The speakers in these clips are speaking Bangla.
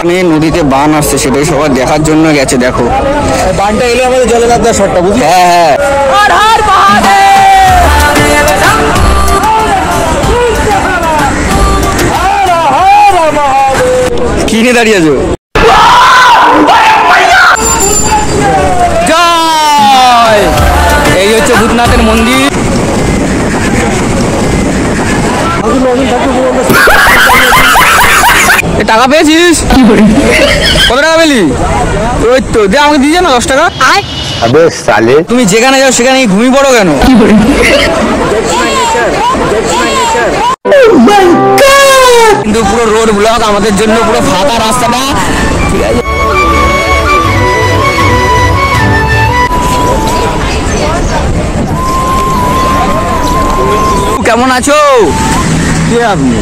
এখানে নদীতে বান আসছে, সেটাই সবাই দেখার জন্য গেছে। দেখো বানটা এলে আমাদের জলযাত্রা শটটা বুঝলি। হ্যাঁ কি নিয়ে দাঁড়িয়ে আছো? জয়, এই হচ্ছে ভূতনাথের মন্দির। টাকা পেয়েছিস? কত টাকা পেলি? ওই তো দে, আমাকে দিয়ে না 10 টাকা। আবে সালে, তুমি যেখানে যাও সেখানে ঘুমিয়ে পড়ো কেন? কিন্তু পুরো রোড ব্লক, আমাদের জন্য পুরো ফাঁকা রাস্তাটা। ঠিক আছে, কেমন আছো? কে আপনি?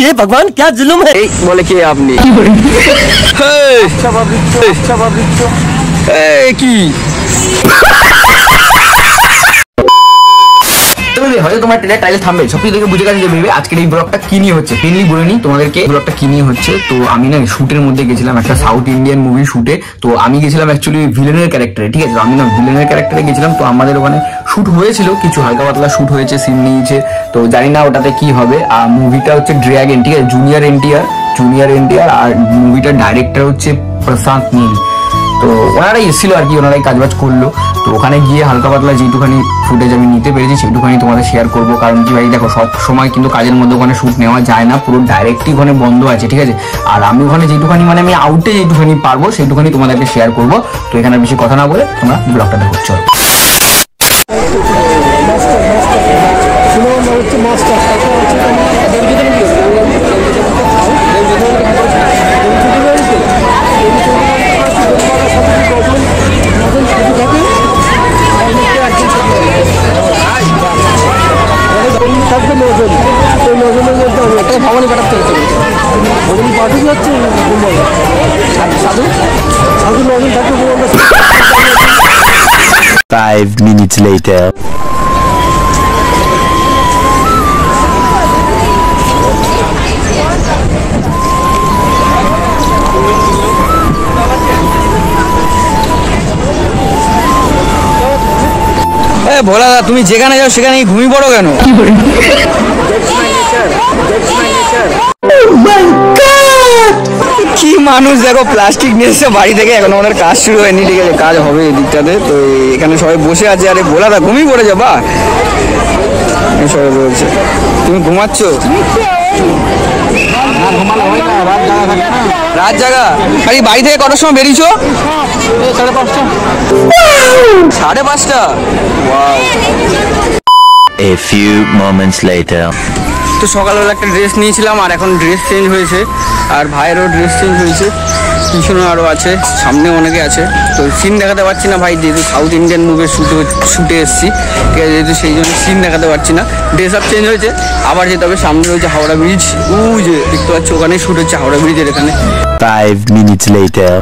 ये भगवान क्या जुलुम है? बोले কে আপনি? কি হয়তো তোমার টাইলে থামবে, সবকিছু দেখে বুঝে গেছে যে ভেবে আজকের এই ব্লগটা কি নিয়ে হচ্ছে। মেনলি বলে নি তোমাদেরকে ব্লগটা কি নিয়ে হচ্ছে। তো আমি না শুটের মধ্যে গেছিলাম, একটা সাউথ ইন্ডিয়ান মুভি শুটে। তো আমি গেছিলাম অ্যাকচুয়ালি ভিলেনের ক্যারেক্টারে। ঠিক আছে, আমি না ভিলেনের ক্যারেক্টারে গেছিলাম। তো আমাদের ওখানে শুট হয়েছিল, কিছু হালকা পাতলা শুট হয়েছে, সিন নিয়েছে। তো জানি না ওটাতে কি হবে। আর মুভিটা হচ্ছে ড্রাগন। ঠিক আছে, জুনিয়র এনটিআর আর মুভিটার ডাইরেক্টর হচ্ছে প্রশান্ত নীল। তো ওনারাই এসেছিল আর কি, ওনারাই কাজবাজ করলো। তো ওখানে গিয়ে হালকা পাতলা যেটুখানি ফুটেজ আমি নিতে পেরেছি সেটুখানি তোমাদের শেয়ার করবো। কারণ কি ভাই দেখো, সব সময় কিন্তু কাজের মধ্যে ওখানে শ্যুট নেওয়া যায় না, পুরো ডাইরেক্টই ওখানে বন্ধ আছে। ঠিক আছে, আর আমি ওখানে যেটুখানি মানে আমি আউটে যেটুখানি পারবো সেইটুখানি তোমাদেরকে শেয়ার করবো। তো এখানে বেশি কথা না বলে তোমরা ব্লগটা দেখো, চলো। Five minutes later. ভোলা দা, তুমি যেখানে যাও সেখানে ঘুমিয়ে পড়ো কেন? কি মানুষ দেখো, প্লাস্টিক নিয়ে এসে বাড়ি থেকে, এখন আমাদের কাজ শুরু হয়নি। ঠিক আছে, কাজ হবে এদিকটাতে। তো এখানে সবাই বসে আছে। আরে ভোলা দা, ঘুমিয়ে পড়ে যাবা। সবাই বলছে তুমি ঘুমাচ্ছ। রাত জাগা খালি। বাড়ি থেকে কটার সময় বেরিয়েছো? 5:30। A few moments later. তো সকালবেলা একটা ড্রেস নিয়েছিলাম, আর এখন ড্রেস চেঞ্জ হয়েছে, আর ভাইয়েরও ড্রেস চেঞ্জ হয়েছে। পিছনে আরও আছে, সামনে অনেকে আছে। তো সিন দেখাতে পারছি না ভাই, যেহেতু সাউথ ইন্ডিয়ান মুভির শুটে এসেছি। ঠিক আছে, যেহেতু সেই জন্য সিন দেখাতে পারছি না। ড্রেস আপ চেঞ্জ হয়েছে, আবার যেতে হবে। সামনে রয়েছে হাওড়া ব্রিজ, ওই যে দেখতে পাচ্ছি, ওখানে শুট হচ্ছে হাওড়া ব্রিজের এখানে। 5 minutes later.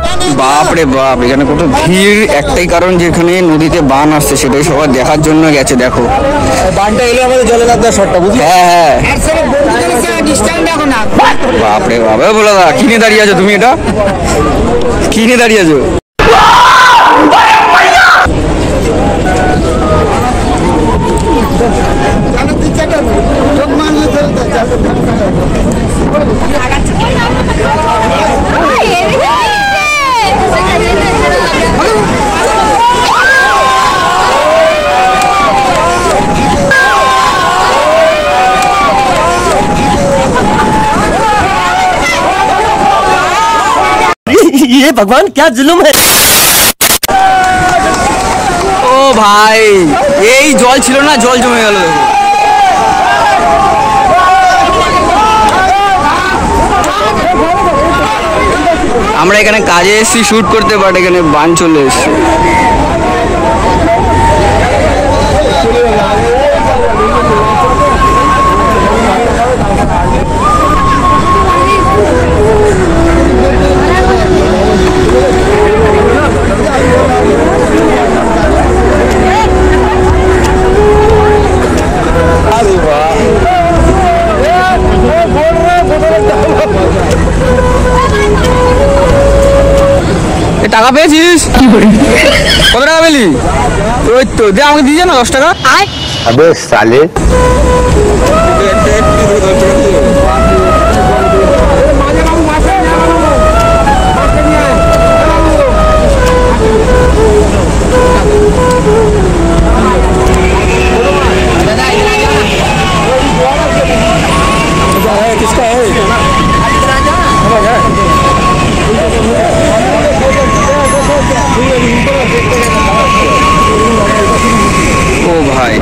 বাপ রে বাপ, এখানে কত ভিড়। একটাই কারণ, যেখানে নদীতে বান আসছে, সেটাই সবাই দেখার জন্য গেছে। দেখো বানটা এলে আমাদের জলযাত্রা শটটা বুঝলি। হ্যাঁ বাপ রে বাপ। বলো দা, কি নিয়ে দাঁড়িয়ে আছো তুমি? এটা কি নিয়ে দাঁড়িয়ে আছো? ये भगवान क्या जुलुम है? ও ভাই, এই জল ছিল না, জল জমে গেল। আমরা এখানে কাজে এসেছি শুট করতে, বাট এখানে বান চলে এসছে। টাকা পেয়েছিস? কত টাকা পেলি? ওই তো দে, আমাকে দিয়ে না 10 টাকা। अबे साले ও ভাই,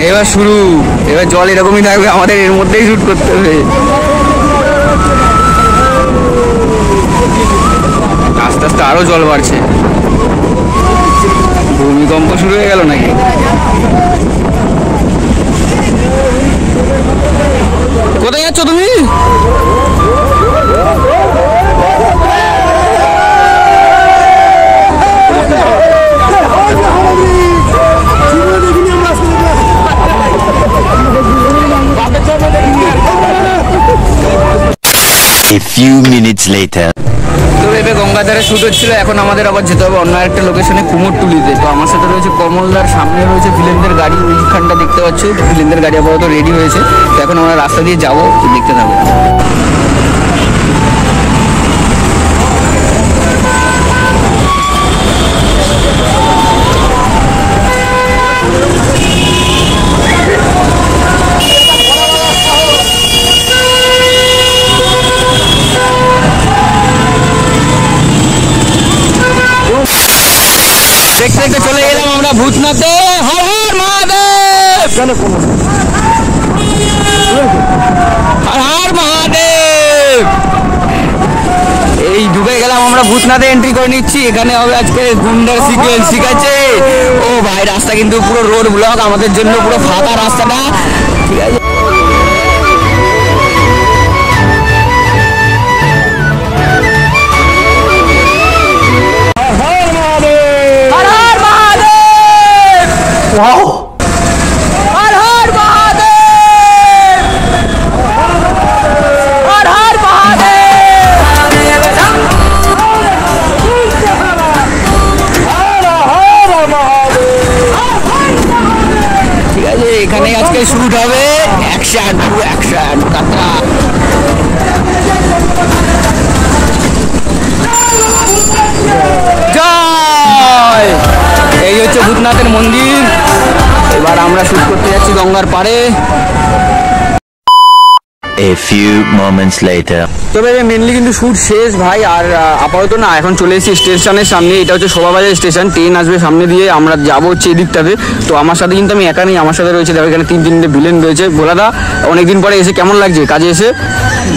এবার শুরু। এবার জল এরকমই থাকবে, আমাদের এর মধ্যেই শুট করতে হবে। আস্তে আস্তে আরো জল বাড়ছে। ভূমিকম্প শুরু হয়ে গেল নাকি? কোথায় যাচ্ছ তুমি? A few minutes later. তো এবার গঙ্গাধারে শুট হচ্ছিল, এখন আমাদের আবার যেতে হবে অন্য একটা লোকেশনে, কুমোরটুলিতে। তো আমার সাথে রয়েছে কমলদার, সামনে রয়েছে ভিলেনদের গাড়ি, ওইখানটা দেখতে পাচ্ছ ভিলেনদের গাড়ি আপাতত রেডি হয়েছে। তো এখন আমরা রাস্তা দিয়ে যাবো, তো দেখতে থাকবো। দেখতে দেখতে চলে গেলাম আমরা ভূতনাথে। হর হর মহাদেব, হর হর মহাদেব। এই ঢুকে গেলাম আমরা ভূতনাথে, এন্ট্রি করে নিচ্ছি। এখানে হবে আজকে গুন্ডার সিকুয়েন্স, ঠিক আছে? ও ভাই, রাস্তা কিন্তু পুরো রোড ব্লক, আমাদের জন্য পুরো ফাঁকা রাস্তাটা, ঠিক আছে? এখানে আজকে শুট হবে, অ্যাকশন টু অ্যাকশন কাতরা। জয়। এই হচ্ছে ভূতনাথের মন্দির। এবার আমরা শুট করতে যাচ্ছি গঙ্গার পাড়ে। A few moments later. তবে মেনলি কিন্তু শুট শেষ ভাই, আর আপাতত না, এখন চলে এসেছি স্টেশনের সামনে। এটা হচ্ছে শোভাবাজার স্টেশন, ট্রেন আসবে সামনে দিয়ে, আমরা যাবো হচ্ছে এই দিকটাতে। তো আমার সাথে কিন্তু আমি একা নেই, আমার সাথে রয়েছে দেখো এখানে 3-3টে ভিলেন রয়েছে। ভোলাদা, অনেকদিন পরে এসে কেমন লাগছে কাজে এসে?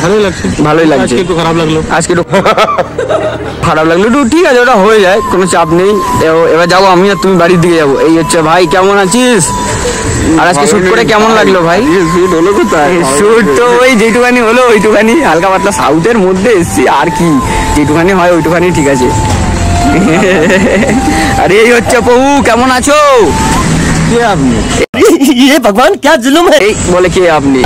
ভালোই লাগছে, ভালোই লাগছে। একটু খারাপ লাগলো আজকে, একটু খারাপ লাগলো একটু, ঠিক আছে, ওটা হয়ে যায়, কোনো চাপ নেই। এবার যাবো আমি আর তুমি বাড়ির দিকে যাবো। এই হচ্ছে ভাই, কেমন আছিস? আর আজকে শুট করে কেমন লাগলো ভাই? শুট হলো কোথায়? শুট তো ওই যেটুখানি হলো ওইটুখানি, হালকা পাতলা সাউথের মধ্যে এসছি, আর কি যেটুখানি হয় ওইটুখানি, ঠিক আছে। আরে এই হচ্ছে প্রভু, কেমন আছো? কে আপনি? ये भगवान क्या जुल्म है। এই বলে কে আপনি?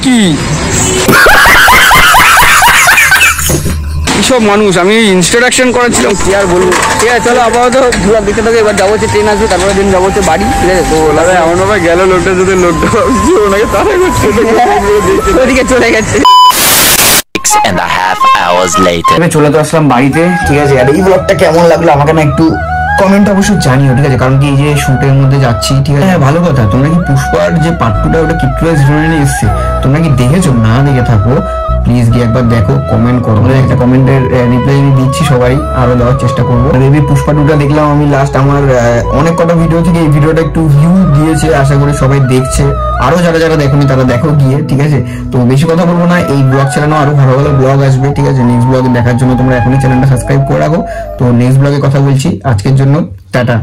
কি সব মানুষ, আমি ইন্ট্রোডাকশন করাচ্ছিলাম, কি আর বলবো। ঠিক আছে, চলো আপাতত ঘুরা দেখতে থাকো। এবার যাবো হচ্ছে ট্রেন আসবে, তারপরে দিন যাবো হচ্ছে বাড়ি, ঠিক আছে? তো দাদা এমন ভাবে গেল লোকটা, যদি লোকটা ওনাকে তারা ওদিকে চলে গেছে। 6.5 hours later. চলে তো আসলাম বাড়িতে, ঠিক আছে? আর এই ব্লগটা কেমন লাগলো আমাকে না একটু কমেন্ট অবশ্যই জানিও, ঠিক আছে? কারণ কি এই যে শুটের মধ্যে যাচ্ছি, ঠিক আছে? হ্যাঁ, ভালো কথা, তোমরা কি পুষ্পার যে পার্ট 2টা ওটা কিপ্টুরাইজ হিরোইনে এসছে, তোমরা কি দেখেছো? না দেখে থাকো প্লিজ গিয়ে একবার দেখো, কমেন্ট করো। একটা কমেন্টের রিপ্লাই আমি দিচ্ছি, সবাই আরো দেওয়ার চেষ্টা করবো। এই পুষ্পা 2টা দেখলাম আমি লাস্ট, আমার অনেক কটা ভিডিও থেকে এই ভিডিওটা একটু ভিউ দিয়েছে, আশা করি সবাই দেখছে। আরো যারা যারা দেখোনি তারা দেখো গিয়ে, ঠিক আছে? তো বেশি কথা বলবো না, এই ব্লগ চ্যানেলে আরো ভালো ভালো ব্লগ আসবে, ঠিক আছে? নেক্সট ব্লগে দেখার জন্য তোমরা এখনই চ্যানেলটা সাবস্ক্রাইব করে রাখো। তো নেক্সট ব্লগে কথা বলছি, আজকের জন্য টাটা।